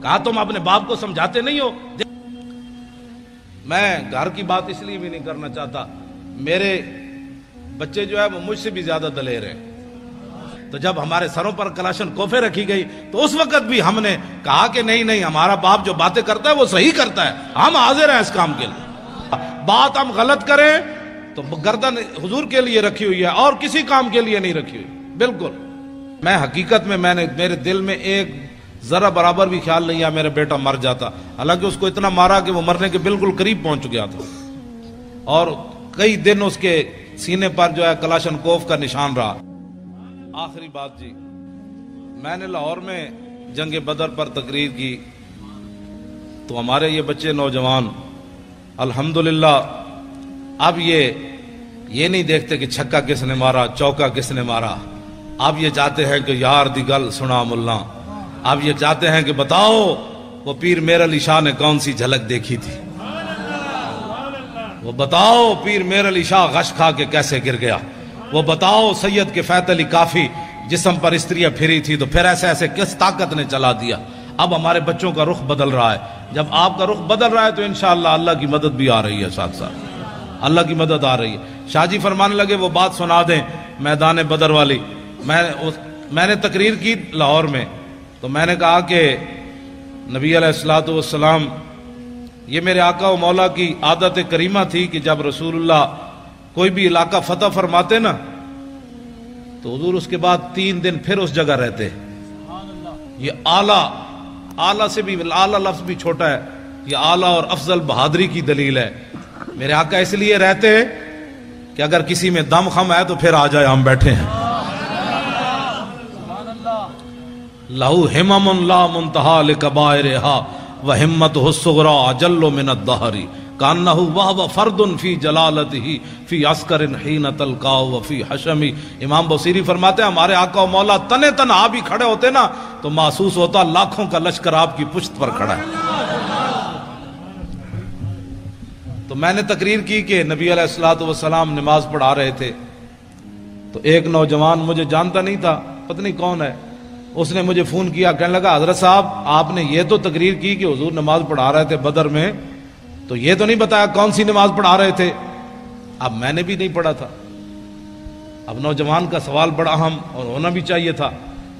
کہا تم اپنے باپ کو سمجھاتے نہیں ہو؟ میں گھر کی بات اس لیے بھی نہیں کرنا چاہتا، میرے بچے جو ہے وہ مجھ سے بھی زیادہ دلیر ہیں، تو جب ہمارے سروں پر کلاشن کوفے رکھی گئی تو اس وقت بھی ہم نے کہا کہ نہیں ہمارا باپ جو باتیں کرتا ہے وہ صحیح کرتا ہے، ہم حاضر ہیں اس کام کے لیے۔ بات ہم غلط کریں تو گردن حضور کے لیے رکھی ہوئی ہے اور کسی کام کے لیے نہیں رکھی ہوئی، بالکل۔ میں حقیقت میں میرے دل میں ایک ذرا برابر بھی خیال نہیں ہے میرا بیٹا مر جاتا، حالانکہ اس کو اتنا مارا کہ وہ مرنے کے بالکل قریب پہنچ گیا تھا، اور کئی دن اس کے سینے پر جو ہے کلاشن کوف کا نشان رہا۔ آخری بات جی، میں نے لاہور میں جنگ بدر پر تقریر کی تو ہمارے یہ بچے نوجوان الحمدللہ اب یہ نہیں دیکھتے کہ چھکا کس نے مارا، چوکا کس نے مارا، اب یہ چاہتے ہیں کہ یار دی گل سنا ملا، اب یہ چاہتے ہیں کہ بتاؤ وہ پیر میر علی شاہ نے کون سی جھلک دیکھی تھی، وہ بتاؤ پیر میر علی شاہ غش کھا کے کیسے گر گیا، وہ بتاؤ سید کے فیت علی کافی جسم پر استریاں پھری تھی تو پھر ایسے کس طاقت نے چلا دیا۔ اب ہمارے بچوں کا رخ بدل رہا ہے، جب آپ کا رخ بدل رہا ہے تو انشاءاللہ اللہ کی مدد بھی آ رہی ہے، ساتھ ساتھ اللہ کی مدد آ رہی ہے۔ شاہ جی فرمانے لگے وہ بات سنا دیں میدان بدر والی۔ میں نے تقریر کی لاہور میں، تو میں نے کہا کہ نبی علیہ الصلوۃ والسلام، یہ میرے آقا و مولا کی عادت کریمہ تھی کہ جب رسول اللہ کوئی بھی علاقہ فتح فرماتے نا تو حضور اس کے بعد 3 دن پھر اس جگہ رہتے۔ یہ اعلیٰ سے بھی اعلیٰ لفظ بھی چھوٹا ہے، یہ اعلیٰ اور افضل بہادری کی دلیل ہے۔ میرے آقا اس لیے رہتے کہ اگر کسی میں دم خم ہے تو پھر آ جائے، ہم بیٹھے ہیں۔ لہو ہمم لا منتہا لکبائرہا وہمتہ الصغریٰ اجل من الدہر کانہ وہو فرد فی جلالتہ فی عسکر حین تلقاہ وفی حشمی۔ امام بصیری فرماتے ہیں ہمارے آقا و مولا تنے تنہا بھی کھڑے ہوتے نا تو محسوس ہوتا لاکھوں کا لشکر آپ کی پشت پر کھڑا ہے۔ تو میں نے تقریر کی کہ نبی علیہ الصلوۃ والسلام نماز پڑھا رہے تھے، تو ایک نوجوان مجھے جانتا نہیں تھا، پتہ نہیں کون ہے، اس نے مجھے فون کیا، کہنے لگا حضرت صاحب آپ نے یہ تو تقریر کی کہ حضور نماز پڑھا رہے تھے بدر میں، تو یہ تو نہیں بتایا کون سی نماز پڑھا رہے تھے۔ اب میں نے بھی نہیں پڑھا تھا، اب نوجوان کا سوال بڑا اہم اور ہونا بھی چاہیے تھا۔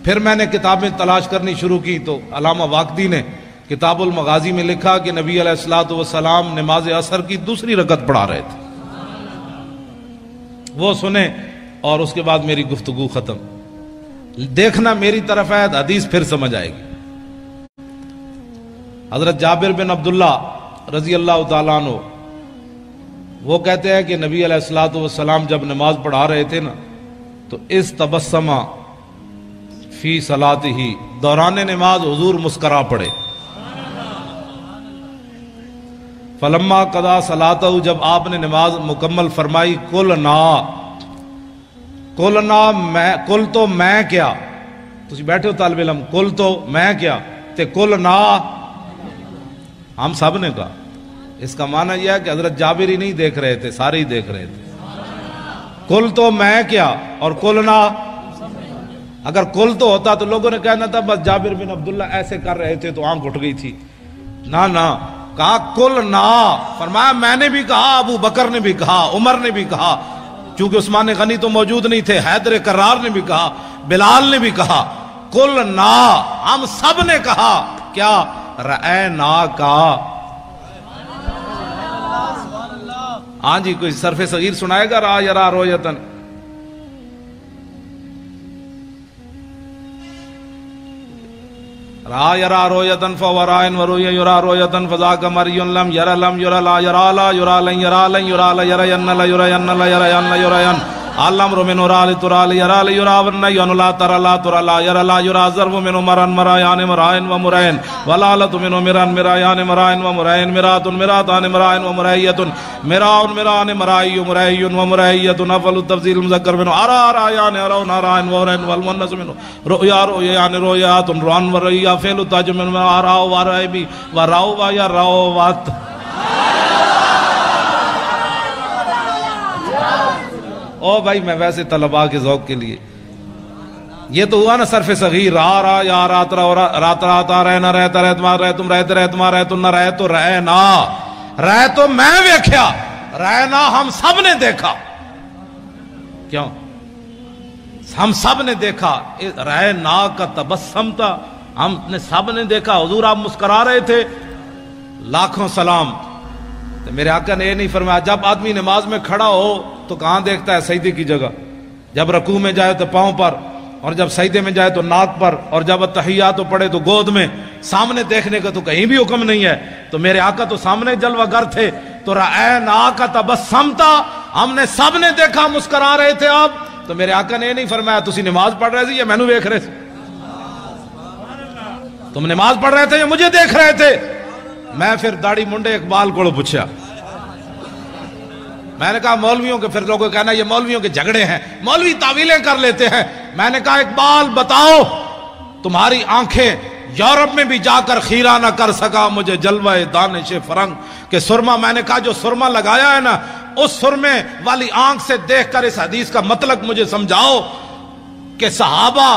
پھر میں نے کتابیں تلاش کرنی شروع کی تو علامہ واقدی نے کتاب المغازی میں لکھا کہ نبی علیہ الصلوۃ والسلام نماز عصر کی 2 رکعت پڑھا رہے تھے۔ وہ سنے اور اس کے بعد میری گفتگو ختم۔ دیکھنا میری طرف ہے، حدیث پھر سمجھ آئے گی۔ حضرت جابر بن عبداللہ رضی اللہ تعالیٰ عنہ وہ کہتے ہیں کہ نبی علیہ الصلوۃ والسلام جب نماز پڑھا رہے تھے نا تو اس تبسمہ فی صلاتہ، دوران نماز حضور مسکرا پڑے۔ فلما قضا صلاتہ، جب آپ نے نماز مکمل فرمائی، کل تو میں کیا، تسی بیٹھے ہو طالب علم، کل تو میں کیا تے کل نا ہم سب نے کہا۔ اس کا معنی یہ ہے کہ حضرت جابر ہی نہیں دیکھ رہے تھے، سارے ہی دیکھ رہے تھے۔ کل تو میں کیا اور کل نا، اگر کل تو ہوتا تو لوگوں نے کہنا تھا بس جابر بن عبداللہ ایسے کر رہے تھے تو آنکھ اٹھ گئی تھی، نہ کہا کل نا، فرمایا میں نے بھی کہا، ابو بکر نے بھی کہا، عمر نے بھی کہا، چونکہ عثمان غنی تو موجود نہیں تھے، حیدر کرار نے بھی کہا، بلال نے بھی کہا، کل نا، ہم سب نے کہا کیا، رأینا کا۔ ہاں جی، کوئی صرف صغیر سنائے گا، را یرا رویتن؟ را یرا رویتن فورائن وروی یرا رویتن فذاک مریون لم یرا لم یرا لا یرا لا یرا لن یرا لن یرا لا یرین لا یرین لا یرین لا یرین علم من رال ترال یرا لا یرا ون ین لا ترا لا ترا لا یرا لا یرا ضرب من مران مرایان مرائن و مرائن ولالت من مران مرایان مرائن و مرائن مرات مراتان مرائن و مرائیت مراون مران مرائی مرائی و مرائیت افل التفضیل مذکر من ارا رایان ارا نارائن و رائن والمنس من رؤیا رؤیان رؤیات روان و رؤیا فعل تاج من ارا و رائی بی و راو و یا راو وات۔ او بھائی میں ویسے طلباء کے ذوق کے لیے یہ تو ہوا نا صرف صغیر، را را یا رات را رہ نہ رہتا رہ تمہارا رہ تم رہتے رہ تمہارا رہ تم نہ رہ تو رہ نا، رہ تو میں ویکھیا، رہ نا ہم سب نے دیکھا. کیوں؟ ہم سب نے دیکھا. رہ نا کا تبسم تھا، ہم نے سب نے دیکھا. حضور آپ مسکرا رہے تھے. لاکھوں سلام. تو میرے آقا نے یہ نہیں فرمایا جب آدمی نماز میں کھڑا ہو تو کہاں دیکھتا ہے؟ سجدے کی جگہ. جب رکوع میں جائے تو پاؤں پر، اور جب سجدے میں جائے تو ناک پر، اور جب تحیات پڑھے تو گود میں. سامنے دیکھنے کا تو کہیں بھی حکم نہیں ہے. تو میرے آقا تو سامنے جلوہ گر تھے. تو رأینا کا تبسم تھا، ہم نے سب نے دیکھا مسکرا رہے تھے آپ. تو میرے آقا نے یہ نہیں فرمایا تسی نماز پڑھ رہے تھے یا مینوں دیکھ رہے تھے؟ تم نماز پڑھ رہے تھے یا مجھے دیکھ رہے تھے؟ میں پھر داڑھی منڈے اقبال کو پوچھا. میں نے کہا مولویوں کے، پھر لوگوں کہنا یہ مولویوں کے جھگڑے ہیں، مولوی تعویلیں کر لیتے ہیں. میں نے کہا اقبال بتاؤ، تمہاری آنکھیں یورپ میں بھی جا کر خیرہ نہ کر سکا مجھے جلوہ دانش فرنگ کہ سرما. میں نے کہا جو سرما لگایا ہے نا، اس سرمے والی آنکھ سے دیکھ کر اس حدیث کا مطلب مجھے سمجھاؤ کہ صحابہ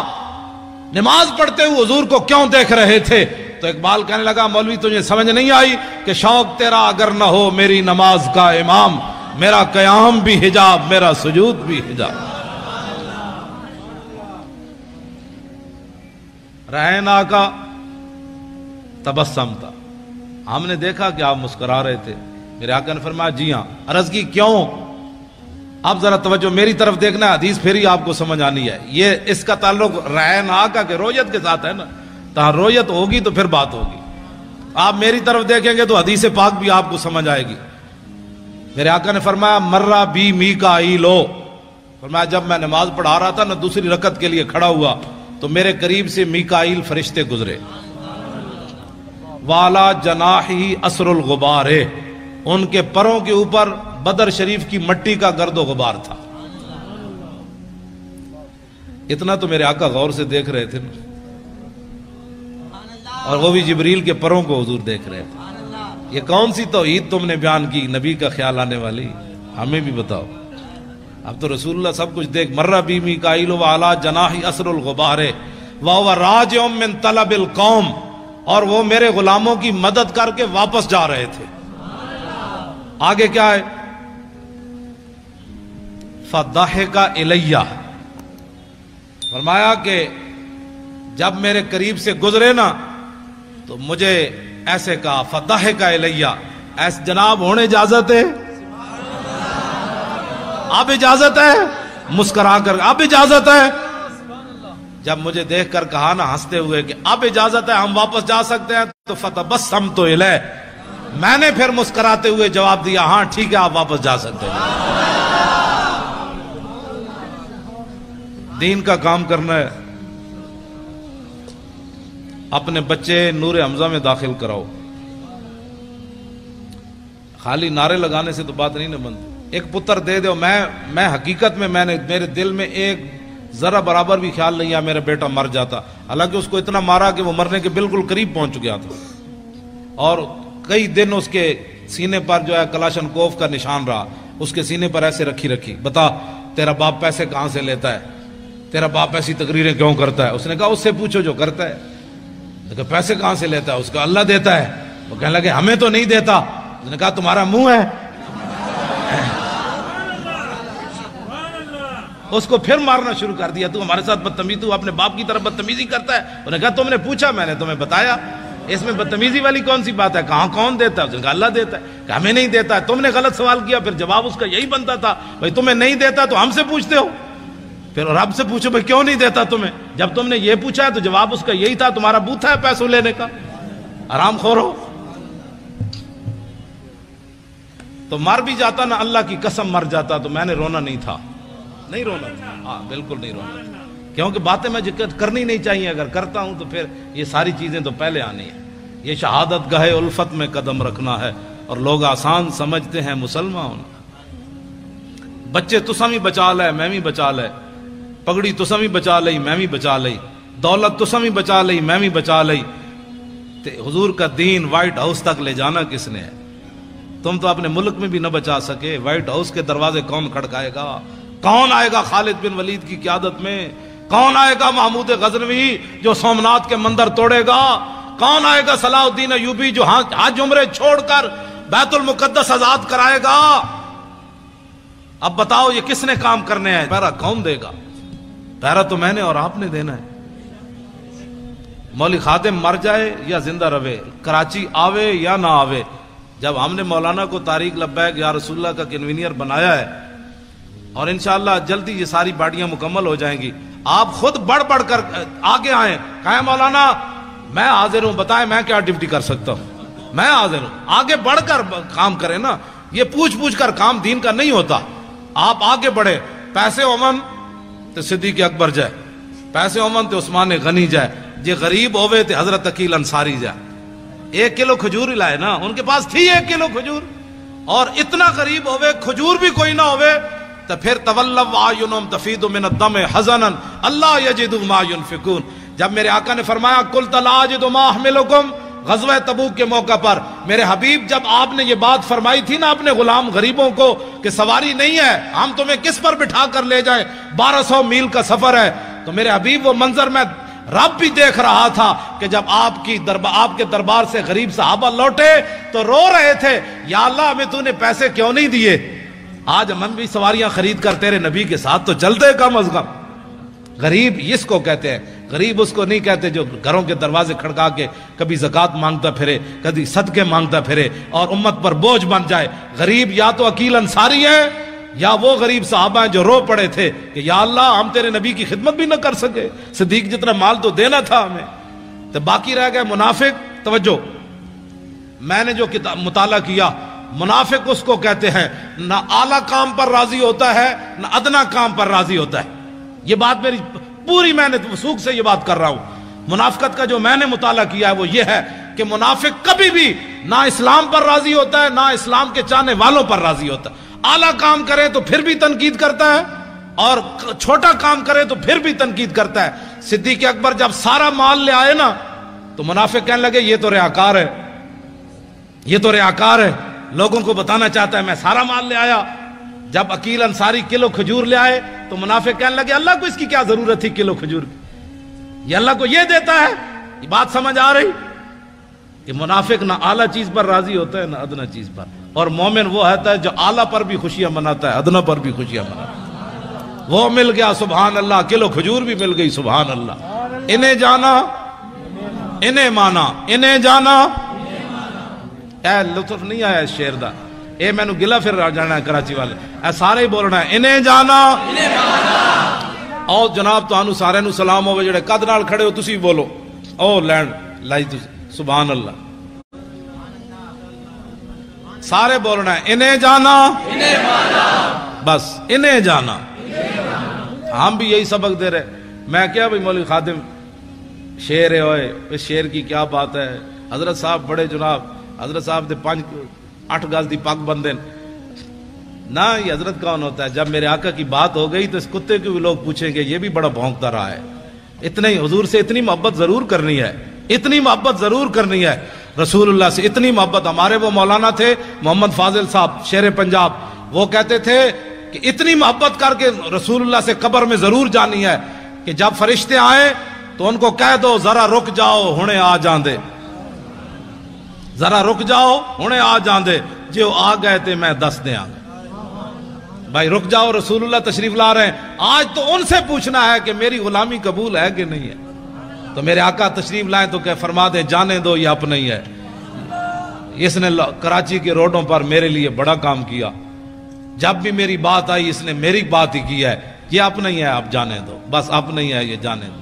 نماز پڑھتے ہوئے حضور کو کیوں دیکھ رہے تھے. تو اقبال کہنے لگا مولوی تجھے سمجھ نہیں آئی کہ شوق تیرا اگر نہ ہو میری نماز کا امام، میرا قیام بھی حجاب، میرا سجود بھی حجاب. رہنا کا تبسم تھا، ہم نے دیکھا کہ آپ مسکرا رہے تھے. میرے آقا نے فرمایا جی ہاں. عرض کی کیوں؟ اب ذرا توجہ میری طرف دیکھنا، حدیث پھر ہی آپ کو سمجھ آنی ہے. یہ اس کا تعلق رہنا کا کہ رویت کے ساتھ ہے نا، تو رویت ہوگی تو پھر بات ہوگی. آپ میری طرف دیکھیں گے تو حدیث پاک بھی آپ کو سمجھ آئے گی. میرے آقا نے فرمایا مرہ بی میکائیلو، فرمایا جب میں نماز پڑھا رہا تھا نا، دوسری رکعت کے لیے کھڑا ہوا تو میرے قریب سے میکائیل فرشتے گزرے. والا جناحی اسر الغبار، ان کے پروں کے اوپر بدر شریف کی مٹی کا گرد و غبار تھا. اتنا تو میرے آقا غور سے دیکھ رہے تھے نا، اور وہ بھی جبریل کے پروں کو حضور دیکھ رہے تھے. یہ کون سی توحید تم نے بیان کی نبی کا خیال آنے والی؟ ہمیں بھی بتاؤ. اب تو رسول اللہ سب کچھ دیکھ. مرہ بی میکائیل وعلی جناحی اسر الغبار وہو راجع من طلب القوم، اور وہ میرے غلاموں کی مدد کر کے واپس جا رہے تھے. آگے کیا ہے؟ فضحک الی، فرمایا کہ جب میرے قریب سے گزرے نا تو مجھے ایسے کہا فضحک الی، ایسے جناب ہونے اجازت ہے؟ اب اجازت ہے؟ مسکرا کر اب اجازت ہے؟ جب مجھے دیکھ کر کہا نا ہنستے ہوئے کہ اب اجازت ہے، ہم واپس جا سکتے ہیں، تو فتبسمت الیہ، میں نے پھر مسکراتے ہوئے جواب دیا ہاں ٹھیک ہے آپ واپس جا سکتے ہیں. دین کا کام کرنا ہے. اپنے بچے نور حمزہ میں داخل کراؤ. خالی نعرے لگانے سے تو بات نہیں نہ بنتی. ایک پتر دے دو. میں حقیقت میں میرے دل میں ایک ذرا برابر بھی خیال نہیں ہے میرا بیٹا مر جاتا. حالانکہ اس کو اتنا مارا کہ وہ مرنے کے بالکل قریب پہنچ گیا تھا، اور کئی دن اس کے سینے پر جو ہے کلاشن کوف کا نشان رہا. اس کے سینے پر ایسے رکھی بتا تیرا باپ پیسے کہاں سے لیتا ہے، تیرا باپ ایسی تقریریں کیوں کرتا ہے؟ اس نے کہا اس سے پوچھو جو کرتا ہے. کہ پیسے کہاں سے لیتا ہے؟ اس کا اللہ دیتا ہے. وہ کہنے لگے ہمیں تو نہیں دیتا. اس نے کہا تمہارا منہ ہے. اس کو پھر مارنا شروع کر دیا. تو ہمارے ساتھ بدتمیزی، تو اپنے باپ کی طرف بدتمیزی کرتا ہے. انہوں نے کہا تم نے پوچھا، میں نے تمہیں بتایا. اس میں بدتمیزی والی کون سی بات ہے؟ کہاں کون دیتا ہے؟ اس نے کہا اللہ دیتا ہے. کہ ہمیں نہیں دیتا ہے. تم نے غلط سوال کیا. پھر جواب اس کا یہی بنتا تھا بھائی تمہیں نہیں دیتا تو ہم سے پوچھتے ہو. پھر رب سے پوچھو بھائی کیوں نہیں دیتا تمہیں. جب تم نے یہ پوچھا ہے تو جواب اس کا یہی تھا تمہارا بوتھا ہے پیسوں لینے کا، آرام خور ہو. تو مر بھی جاتا نا، اللہ کی قسم مر جاتا تو میں نے رونا نہیں تھا. نہیں رونا تھا، ہاں بالکل نہیں رونا تھا. کیونکہ باتیں میں کرنی نہیں چاہیے. اگر کرتا ہوں تو پھر یہ ساری چیزیں تو پہلے آنی ہیں. یہ شہادت گاہ الفت میں قدم رکھنا ہے، اور لوگ آسان سمجھتے ہیں مسلمان ہونا. بچے تساں بھی بچا لے میں بھی بچا لے، پگڑی تساں بھی بچا لئی میں بھی بچا لئی، دولت تساں بھی بچا لئی میں بھی بچا لئی. حضور کا دین وائٹ ہاؤس تک لے جانا کس نے ہے؟ تم تو اپنے ملک میں بھی نہ بچا سکے. وائٹ ہاؤس کے دروازے کون کھڑکائے گا؟ کون آئے گا خالد بن ولید کی قیادت میں؟ کون آئے گا محمود غزنوی جو سومناتھ کے مندر توڑے گا؟ کون آئے گا صلاح الدین ایوبی جو حج عمرے چھوڑ کر بیت المقدس آزاد کرائے گا؟ اب بتاؤ یہ کس نے کام کرنے ہیں؟ پہرا کون دے گا؟ پہرا تو میں نے اور آپ نے دینا ہے۔ مولوی خادم مر جائے یا زندہ رہے، کراچی آوے یا نہ آوے، جب ہم نے مولانا کو طارق لبیک یا رسول اللہ کا کنوینئر بنایا ہے، اور انشاءاللہ جلدی یہ ساری باڑیاں مکمل ہو جائیں گی، آپ خود بڑھ بڑھ کر آگے آئیں، کہیں مولانا میں حاضر ہوں، بتائیں میں کیا ڈیوٹی کر سکتا ہوں، میں حاضر ہوں، آگے بڑھ کر کام کریں نا، یہ پوچھ پوچھ کر کام دین کا نہیں ہوتا۔ آپ آگے بڑھے، پیسے امن تو صدیق اکبر جائے، پیسے امن تو عثمان غنی جائے، جے غریب ہوئے تو حضرت عقیل انصاری جائے۔ 1 کلو کھجور ہی لائے نا، ان کے پاس تھی 1 کلو کھجور، اور اتنا غریب ہوئے کھجور بھی کوئی نہ ہوئے تو پھر تولوا اعینہم تفیض من الدم حزنا اللہ یجدوا ما ينفقون۔ جب میرے آقا نے فرمایا قلت لا اجد ما احملکم، غزوہ تبوک کے موقع پر میرے حبیب جب آپ نے یہ بات فرمائی تھی نا اپنے غلام غریبوں کو کہ سواری نہیں ہے، ہم تمہیں کس پر بٹھا کر لے جائیں، 1200 میل کا سفر ہے، تو میرے حبیب وہ منظر میں رب بھی دیکھ رہا تھا کہ جب آپ کے دربار سے غریب صحابہ لوٹے تو رو رہے تھے، یا اللہ ہمیں تو نے پیسے کیوں نہیں دیے، آج ہم بھی سواریاں خرید کر تیرے نبی کے ساتھ تو چلتے کم از کم۔ غریب اس کو کہتے ہیں، غریب اس کو نہیں کہتے جو گھروں کے دروازے کھڑکا کے کبھی زکوٰۃ مانگتا پھرے، کبھی صدقے مانگتا پھرے اور امت پر بوجھ بن جائے۔ غریب یا تو عقیل انصاری ہے یا وہ غریب صحابہ ہیں جو رو پڑے تھے کہ یا اللہ ہم تیرے نبی کی خدمت بھی نہ کر سکے، صدیق جتنا مال تو دینا تھا ہمیں، تو باقی رہ گئے منافق۔ توجہ، میں نے جو مطالعہ کیا، منافق اس کو کہتے ہیں نہ اعلیٰ کام پر راضی ہوتا ہے نہ ادنا کام پر راضی ہوتا ہے۔ یہ بات میری پوری، میں نے وثوق سے یہ بات کر رہا ہوں۔ منافقت کا جو میں نے مطالعہ کیا ہے وہ یہ ہے کہ منافق کبھی بھی نہ اسلام پر راضی ہوتا ہے نہ اسلام کے چاہنے والوں پر راضی ہوتا ہے۔ اعلیٰ کام کرے تو پھر بھی تنقید کرتا ہے اور چھوٹا کام کرے تو پھر بھی تنقید کرتا ہے۔ صدیق اکبر جب سارا مال لے آئے نا تو منافق کہنے لگے یہ تو ریاکار ہے، یہ تو ریاکار ہے، لوگوں کو بتانا چاہتا ہے میں سارا مال لے آیا۔ جب عقیل انصاری کلو کھجور لے آئے تو منافق کہنے لگے اللہ کو اس کی کیا ضرورت تھی کلو کھجور کی، یہ اللہ کو یہ دیتا ہے۔ یہ بات سمجھ آ رہی کہ منافق نہ اعلیٰ چیز پر راضی ہوتا ہے نہ ادنا چیز پر، اور مومن وہ ہوتا ہے جو اعلیٰ پر بھی خوشیاں مناتا ہے ادنا پر بھی خوشیاں مناتا ہے۔ وہ مل گیا سبحان اللہ، کلو کھجور بھی مل گئی سبحان اللہ۔ انہیں جانا انہیں مانا، انہیں جانا۔ اے لطف نہیں آیا اس شعر دا، اے میں نو گلہ پھر جانا ہے کراچی والے، اے سارے ہی بولنا ہے انہیں جانا۔ او جناب تو سارے نو سلام ہوئے جڑے قد نال کھڑے ہو تسی بولو، او لینڈ لائی تسی سبحان اللہ، سارے بولنا ہے انہیں جانا، بس انہیں جانا۔ ہم بھی یہی سبق دے رہے۔ میں کیا بھئی مولوی خادم شیر ہے ہوئے، اس شیر کی کیا بات ہے، حضرت صاحب بڑے جناب، حضرت صاحب دے 8 گز دی پگ بندے نہ، یہ حضرت کون ہوتا ہے؟ جب میرے آقا کی بات ہو گئی تو اس کتے کو بھی لوگ پوچھیں گے یہ بھی بڑا بھونکتا رہا ہے۔ اتنے ہی حضور سے اتنی محبت ضرور کرنی ہے، اتنی محبت ضرور کرنی ہے، رسول اللہ سے اتنی محبت۔ ہمارے وہ مولانا تھے محمد فاضل صاحب شیر پنجاب، وہ کہتے تھے کہ اتنی محبت کر کے رسول اللہ سے قبر میں ضرور جانی ہے کہ جب فرشتے آئیں تو ان کو کہہ دو ذرا رک جاؤ ہنے آ جاندے، ذرا رک جاؤ ہنے آ جاندے، جو آ گئے تھے میں دس دے آ گئے۔ بھائی رک جاؤ، رسول اللہ تشریف لا رہے ہیں، آج تو ان سے پوچھنا ہے کہ میری غلامی قبول ہے کہ نہیں ہے۔ تو میرے آقا تشریف لائیں تو کہ فرما دیں جانے دو یہ اپنا ہی ہے، اس نے کراچی کے روڈوں پر میرے لیے بڑا کام کیا، جب بھی میری بات آئی اس نے میری بات ہی کی ہے، یہ اپنا ہی ہے، آپ جانے دو، بس اپنا ہی ہے، یہ جانے دو۔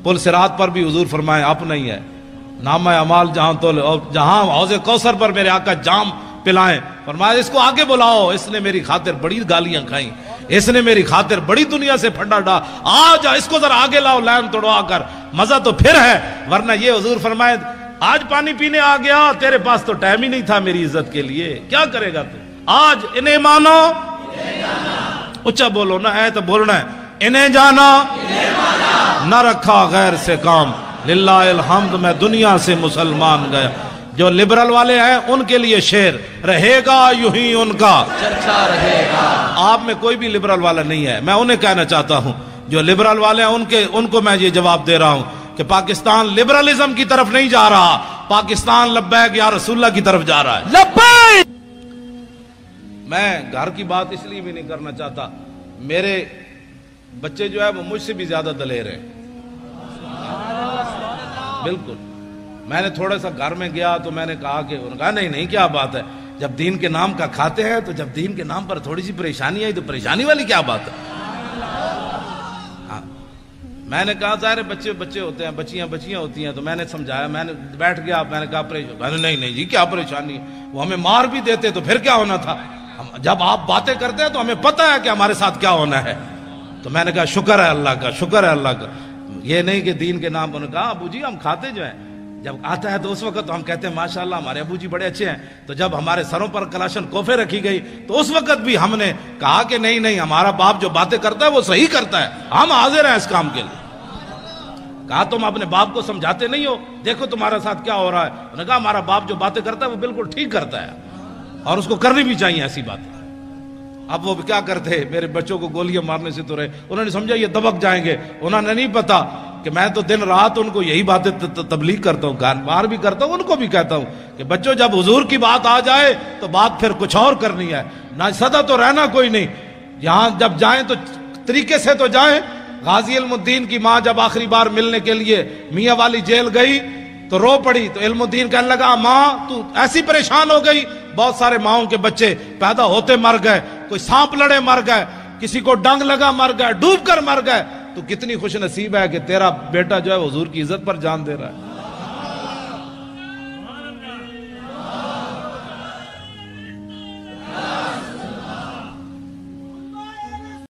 پل صراط پر بھی حضور فرمائے اپنا ہی ہے، نامہ اعمال جہاں تو جہاں حوض کوثر پر میرے آقا جام پلائیں، فرمایا اس کو آگے بلاؤ، اس نے میری خاطر بڑی گالیاں کھائیں، اس نے میری خاطر بڑی دنیا سے پھنڈا ڈا، آج اس کو ذرا آگے لاؤ لائن توڑوا کر، مزہ تو پھر ہے۔ ورنہ یہ حضور فرمائے آج پانی پینے آ گیا، تیرے پاس تو ٹائم ہی نہیں تھا میری عزت کے لیے، کیا کرے گا تو؟ آج انہیں مانو، اچھا بولو نا، اے تو بولنا ہے انہیں جانا، نہ رکھا غیر سے کام، للہ الحمد میں دنیا سے مسلمان گیا۔ جو لبرل والے ہیں ان کے لیے شعر رہے گا یوں ہی ان کا چرچا رہے گا۔ آپ میں کوئی بھی لبرل والا نہیں ہے، میں انہیں کہنا چاہتا ہوں جو لبرل والے ہیں ان کو میں یہ جواب دے رہا ہوں کہ پاکستان لبرلزم کی طرف نہیں جا رہا، پاکستان لبیک یا رسول اللہ کی طرف جا رہا ہے۔ لبیک۔ میں گھر کی بات اس لیے بھی نہیں کرنا چاہتا، میرے بچے جو ہے وہ مجھ سے بھی زیادہ دلیر ہیں، بالکل۔ میں نے تھوڑا سا گھر میں گیا تو میں نے کہا کہ انہوں نے کہا نہیں کیا بات ہے، جب دین کے نام کا کھاتے ہیں تو جب دین کے نام پر تھوڑی سی پریشانی آئی تو پریشانی والی کیا بات ہے؟ میں نے کہا ظاہر بچے ہوتے ہیں، بچیاں ہوتی ہیں، تو میں نے سمجھایا، میں نے بیٹھ گیا، میں نے کہا نہیں جی کیا پریشانی ہے، وہ ہمیں مار بھی دیتے تو پھر کیا ہونا تھا، جب آپ باتیں کرتے ہیں تو ہمیں پتہ ہے کہ ہمارے ساتھ کیا ہونا ہے۔ تو میں نے کہا شکر ہے اللہ کا، یہ نہیں کہ دین کے نام پر۔ انہوں نے کہا ابو جی ہم کھاتے جو ہیں، جب آتا ہے تو اس وقت ہم کہتے ہیں ماشاءاللہ ہمارے ابو جی بڑے اچھے ہیں، تو جب ہمارے سروں پر کلاشن کوفے رکھی گئی تو اس وقت بھی ہم نے کہا کہ نہیں ہمارا باپ جو باتیں کرتا ہے وہ صحیح کرتا ہے، ہم حاضر ہیں اس کام کے لیے۔ کہا تم اپنے باپ کو سمجھاتے نہیں ہو، دیکھو تمہارے ساتھ کیا ہو رہا ہے۔ انہوں نے کہا ہمارا باپ جو باتیں کرتا ہے وہ بالکل ٹھیک کرتا ہے اور اس کو کرنی بھی چاہیے ایسی باتیں۔ اب وہ کیا کرتے، میرے بچوں کو گولیاں مارنے سے تو رہے، انہوں نے سمجھا یہ دبک جائیں گے، انہوں نے نہیں پتا کہ میں تو دن رات ان کو یہی باتیں تبلیغ کرتا ہوں، باہر بھی کرتا ہوں، ان کو بھی کہتا ہوں کہ بچوں جب حضور کی بات آ جائے تو بات پھر کچھ اور کرنی ہے، نہ سدا تو رہنا کوئی نہیں، یہاں جب جائیں تو طریقے سے تو جائیں۔ غازی علم الدین کی ماں جب آخری بار ملنے کے لیے میاں والی جیل گئی تو رو پڑی، تو علم الدین کہنے لگا ماں تو ایسی پریشان ہو گئی، بہت سارے ماؤں کے بچے پیدا ہوتے مر گئے، کوئی سانپ لڑے مر گئے، کسی کو ڈنگ لگا مر گئے، ڈوب کر مر گئے، تو کتنی خوش نصیب ہے کہ تیرا بیٹا جو ہے حضور کی عزت پر جان دے رہا ہے۔